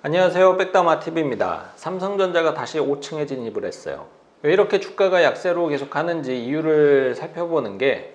안녕하세요, 백다마TV입니다. 삼성전자가 다시 5층에 진입을 했어요. 왜 이렇게 주가가 약세로 계속 가는지 이유를 살펴보는 게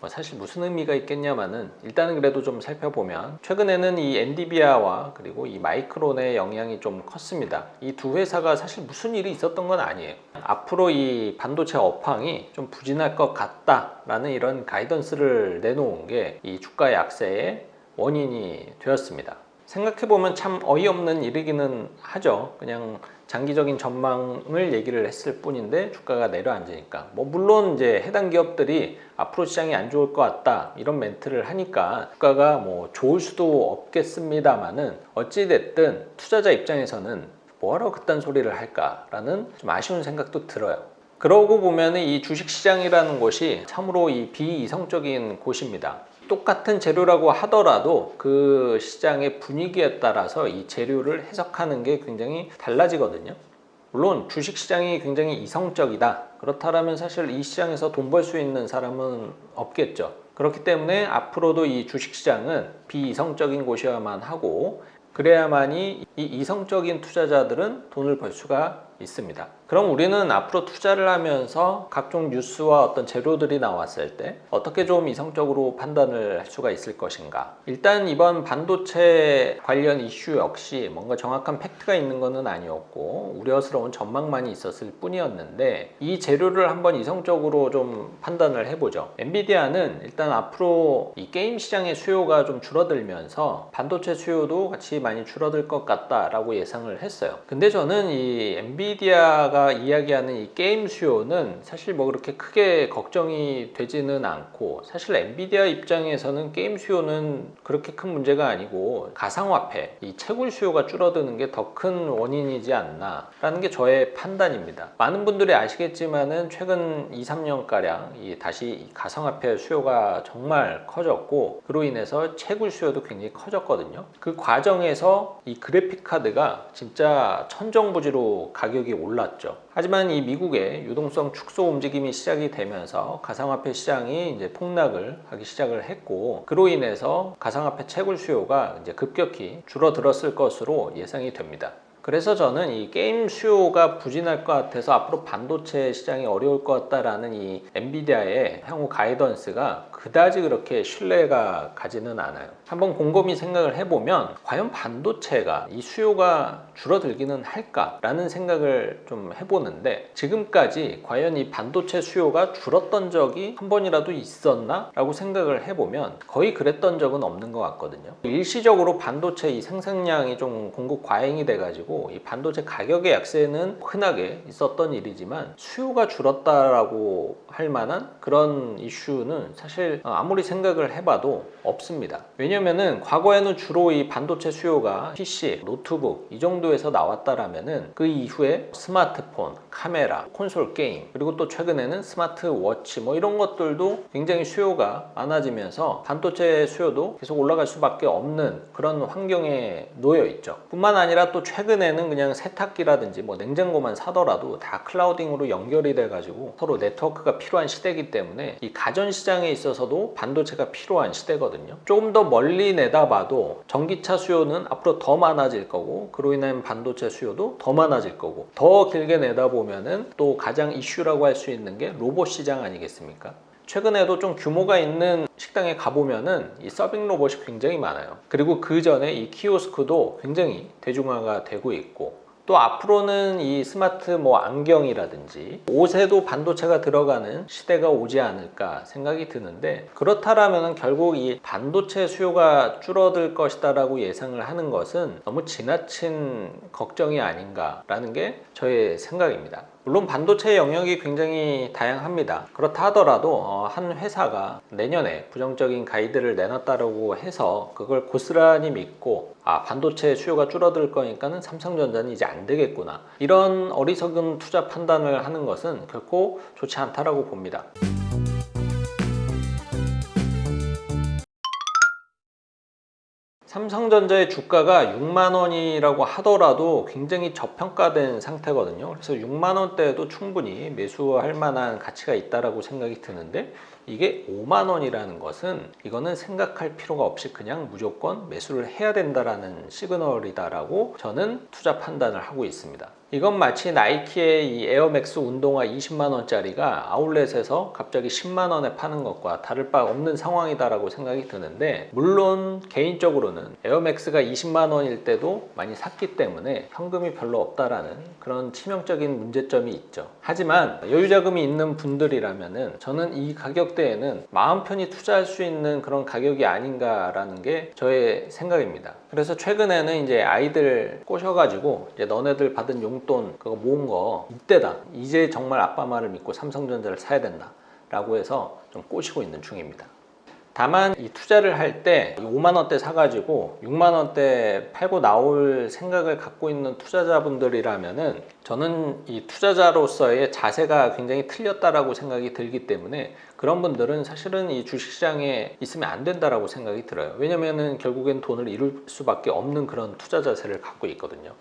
사실 무슨 의미가 있겠냐마는, 일단은 그래도 좀 살펴보면 최근에는 이 엔비디아와 그리고 이 마이크론의 영향이 좀 컸습니다. 이 두 회사가 사실 무슨 일이 있었던 건 아니에요. 앞으로 이 반도체 업황이 좀 부진할 것 같다라는 이런 가이던스를 내놓은 게 이 주가 약세의 원인이 되었습니다. 생각해보면 참 어이없는 일이기는 하죠. 그냥 장기적인 전망을 얘기를 했을 뿐인데 주가가 내려앉으니까, 물론 이제 해당 기업들이 앞으로 시장이 안 좋을 것 같다 이런 멘트를 하니까 주가가 좋을 수도 없겠습니다만은, 어찌됐든 투자자 입장에서는 뭐하러 그딴 소리를 할까라는 좀 아쉬운 생각도 들어요. 그러고 보면 이 주식시장이라는 곳이 참으로 이 비이성적인 곳입니다. 똑같은 재료라고 하더라도 그 시장의 분위기에 따라서 이 재료를 해석하는 게 굉장히 달라지거든요. 물론 주식시장이 굉장히 이성적이다, 그렇다면 사실 이 시장에서 돈 벌 수 있는 사람은 없겠죠. 그렇기 때문에 앞으로도 이 주식시장은 비이성적인 곳이어야만 하고, 그래야만이 이 이성적인 투자자들은 돈을 벌 수가 있습니다. 그럼 우리는 앞으로 투자를 하면서 각종 뉴스와 어떤 재료들이 나왔을 때 어떻게 좀 이성적으로 판단을 할 수가 있을 것인가? 일단 이번 반도체 관련 이슈 역시 뭔가 정확한 팩트가 있는 것은 아니었고 우려스러운 전망만이 있었을 뿐이었는데, 이 재료를 한번 이성적으로 좀 판단을 해보죠. 엔비디아는 일단 앞으로 이 게임 시장의 수요가 좀 줄어들면서 반도체 수요도 같이 많이 줄어들 것 같다라고 예상을 했어요. 근데 저는 이 엔비디아가 이야기하는 이 게임 수요는 사실 그렇게 크게 걱정이 되지는 않고, 사실 엔비디아 입장에서는 게임 수요는 그렇게 큰 문제가 아니고 가상화폐, 이 채굴 수요가 줄어드는 게 더 큰 원인이지 않나 라는 게 저의 판단입니다. 많은 분들이 아시겠지만은 최근 2-3년가량 다시 가상화폐 수요가 정말 커졌고, 그로 인해서 채굴 수요도 굉장히 커졌거든요. 그 과정에서 이 그래픽 카드가 진짜 천정부지로 가격이 올랐죠. 하지만 이 미국의 유동성 축소 움직임이 시작이 되면서 가상화폐 시장이 이제 폭락을 하기 시작을 했고, 그로 인해서 가상화폐 채굴 수요가 이제 급격히 줄어들었을 것으로 예상이 됩니다. 그래서 저는 이 게임 수요가 부진할 것 같아서 앞으로 반도체 시장이 어려울 것 같다라는 이 엔비디아의 향후 가이던스가 그다지 그렇게 신뢰가 가지는 않아요. 한번 곰곰이 생각을 해보면 과연 반도체가 이 수요가 줄어들기는 할까라는 생각을 좀 해보는데, 지금까지 과연 이 반도체 수요가 줄었던 적이 한 번이라도 있었나? 라고 생각을 해보면 거의 그랬던 적은 없는 것 같거든요. 일시적으로 반도체 이 생산량이 좀 공급 과잉이 돼가지고 이 반도체 가격의 약세는 흔하게 있었던 일이지만, 수요가 줄었다라고 할 만한 그런 이슈는 사실 아무리 생각을 해봐도 없습니다. 왜냐면은 과거에는 주로 이 반도체 수요가 PC, 노트북 이 정도에서 나왔다라면은 그 이후에 스마트폰, 카메라, 콘솔 게임, 그리고 또 최근에는 스마트워치 이런 것들도 굉장히 수요가 많아지면서 반도체 수요도 계속 올라갈 수밖에 없는 그런 환경에 놓여 있죠. 뿐만 아니라 또 최근에는 그냥 세탁기라든지 냉장고만 사더라도 다 클라우딩으로 연결이 돼가지고 서로 네트워크가 필요한 시대이기 때문에 이 가전 시장에 있어서도 반도체가 필요한 시대거든요. 조금 더 멀리 내다봐도 전기차 수요는 앞으로 더 많아질 거고, 그로 인한 반도체 수요도 더 많아질 거고, 더 길게 내다보면은 또 가장 이슈라고 할 수 있는 게 로봇 시장 아니겠습니까? 최근에도 좀 규모가 있는 식당에 가보면은 이 서빙 로봇이 굉장히 많아요. 그리고 그 전에 이 키오스크도 굉장히 대중화가 되고 있고, 또 앞으로는 이 스마트 안경이라든지 옷에도 반도체가 들어가는 시대가 오지 않을까 생각이 드는데, 그렇다라면 결국 이 반도체 수요가 줄어들 것이다라고 예상을 하는 것은 너무 지나친 걱정이 아닌가라는 게 저의 생각입니다. 물론 반도체 영역이 굉장히 다양합니다. 그렇다 하더라도 한 회사가 내년에 부정적인 가이드를 내놨다고 해서 그걸 고스란히 믿고 반도체 수요가 줄어들 거니까는 삼성전자는 이제 안 되겠구나, 이런 어리석은 투자 판단을 하는 것은 결코 좋지 않다라고 봅니다. 삼성전자의 주가가 6만 원이라고 하더라도 굉장히 저평가된 상태거든요. 그래서 6만 원대에도 충분히 매수할 만한 가치가 있다라고 생각이 드는데, 이게 5만 원이라는 것은 이거는 생각할 필요가 없이 그냥 무조건 매수를 해야 된다라는 시그널이다라고 저는 투자 판단을 하고 있습니다. 이건 마치 나이키의 이 에어맥스 운동화 20만 원짜리가 아울렛에서 갑자기 10만 원에 파는 것과 다를 바 없는 상황이다라고 생각이 드는데, 물론 개인적으로는 에어맥스가 20만 원일 때도 많이 샀기 때문에 현금이 별로 없다라는 그런 치명적인 문제점이 있죠. 하지만 여유자금이 있는 분들이라면은 저는 이 가격대에는 마음 편히 투자할 수 있는 그런 가격이 아닌가라는 게 저의 생각입니다. 그래서 최근에는 이제 아이들 꼬셔가지고 이제 너네들 받은 용돈 그거 모은 거 이때다, 이제 정말 아빠 말을 믿고 삼성전자를 사야 된다 라고 해서 좀 꼬시고 있는 중입니다. 다만 이 투자를 할 때 5만 원대 사가지고 6만 원대 팔고 나올 생각을 갖고 있는 투자자분들이라면은 저는 이 투자자로서의 자세가 굉장히 틀렸다라고 생각이 들기 때문에 그런 분들은 사실은 이 주식시장에 있으면 안 된다라고 생각이 들어요. 왜냐면은 결국엔 돈을 잃을 수밖에 없는 그런 투자 자세를 갖고 있거든요.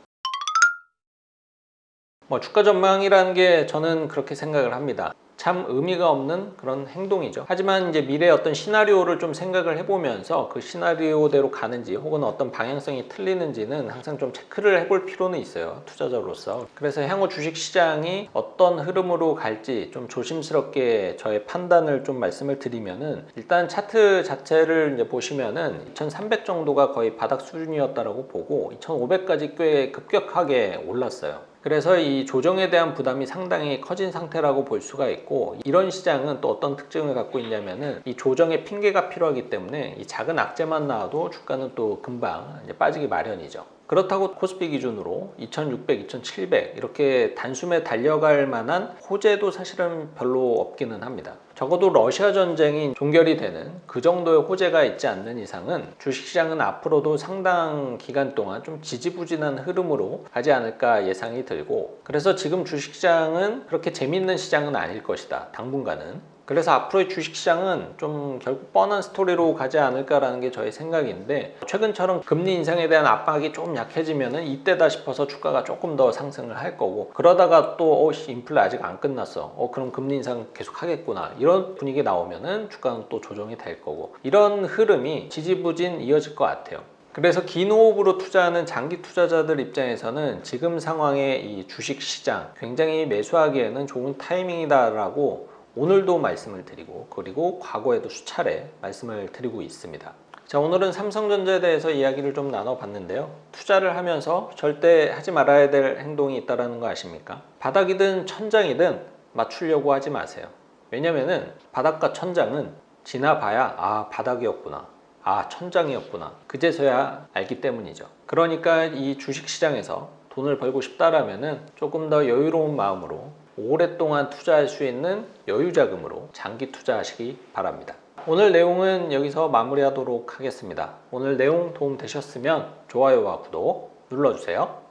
주가 전망이라는 게 저는 그렇게 생각을 합니다. 참 의미가 없는 그런 행동이죠. 하지만 이제 미래의 어떤 시나리오를 좀 생각을 해보면서 그 시나리오대로 가는지 혹은 어떤 방향성이 틀리는지는 항상 좀 체크를 해볼 필요는 있어요, 투자자로서. 그래서 향후 주식시장이 어떤 흐름으로 갈지 좀 조심스럽게 저의 판단을 좀 말씀을 드리면은, 일단 차트 자체를 이제 보시면은 2300 정도가 거의 바닥 수준이었다라고 보고 2500까지 꽤 급격하게 올랐어요. 그래서 이 조정에 대한 부담이 상당히 커진 상태라고 볼 수가 있고, 이런 시장은 또 어떤 특징을 갖고 있냐면은 이 조정의 핑계가 필요하기 때문에 이 작은 악재만 나와도 주가는 또 금방 이제 빠지기 마련이죠. 그렇다고 코스피 기준으로 2600, 2700 이렇게 단숨에 달려갈 만한 호재도 사실은 별로 없기는 합니다. 적어도 러시아 전쟁이 종결이 되는 그 정도의 호재가 있지 않는 이상은 주식시장은 앞으로도 상당 기간 동안 좀 지지부진한 흐름으로 가지 않을까 예상이 들고, 그래서 지금 주식시장은 그렇게 재밌는 시장은 아닐 것이다, 당분간은. 그래서 앞으로의 주식시장은 좀 결국 뻔한 스토리로 가지 않을까라는 게 저의 생각인데, 최근처럼 금리 인상에 대한 압박이 조금 약해지면은 이때다 싶어서 주가가 조금 더 상승을 할 거고, 그러다가 또 인플레 아직 안 끝났어, 그럼 금리 인상 계속 하겠구나, 이런 분위기 나오면은 주가는 또 조정이 될 거고, 이런 흐름이 지지부진 이어질 것 같아요. 그래서 긴 호흡으로 투자하는 장기 투자자들 입장에서는 지금 상황에 이 주식시장 굉장히 매수하기에는 좋은 타이밍이다라고 오늘도 말씀을 드리고, 그리고 과거에도 수차례 말씀을 드리고 있습니다. 자, 오늘은 삼성전자에 대해서 이야기를 좀 나눠봤는데요. 투자를 하면서 절대 하지 말아야 될 행동이 있다는 거 아십니까? 바닥이든 천장이든 맞추려고 하지 마세요. 왜냐면은 바닥과 천장은 지나봐야 바닥이었구나, 천장이었구나, 그제서야 알기 때문이죠. 그러니까 이 주식시장에서 돈을 벌고 싶다라면은 조금 더 여유로운 마음으로 오랫동안 투자할 수 있는 여유자금으로 장기 투자하시기 바랍니다. 오늘 내용은 여기서 마무리하도록 하겠습니다. 오늘 내용 도움 되셨으면 좋아요와 구독 눌러주세요.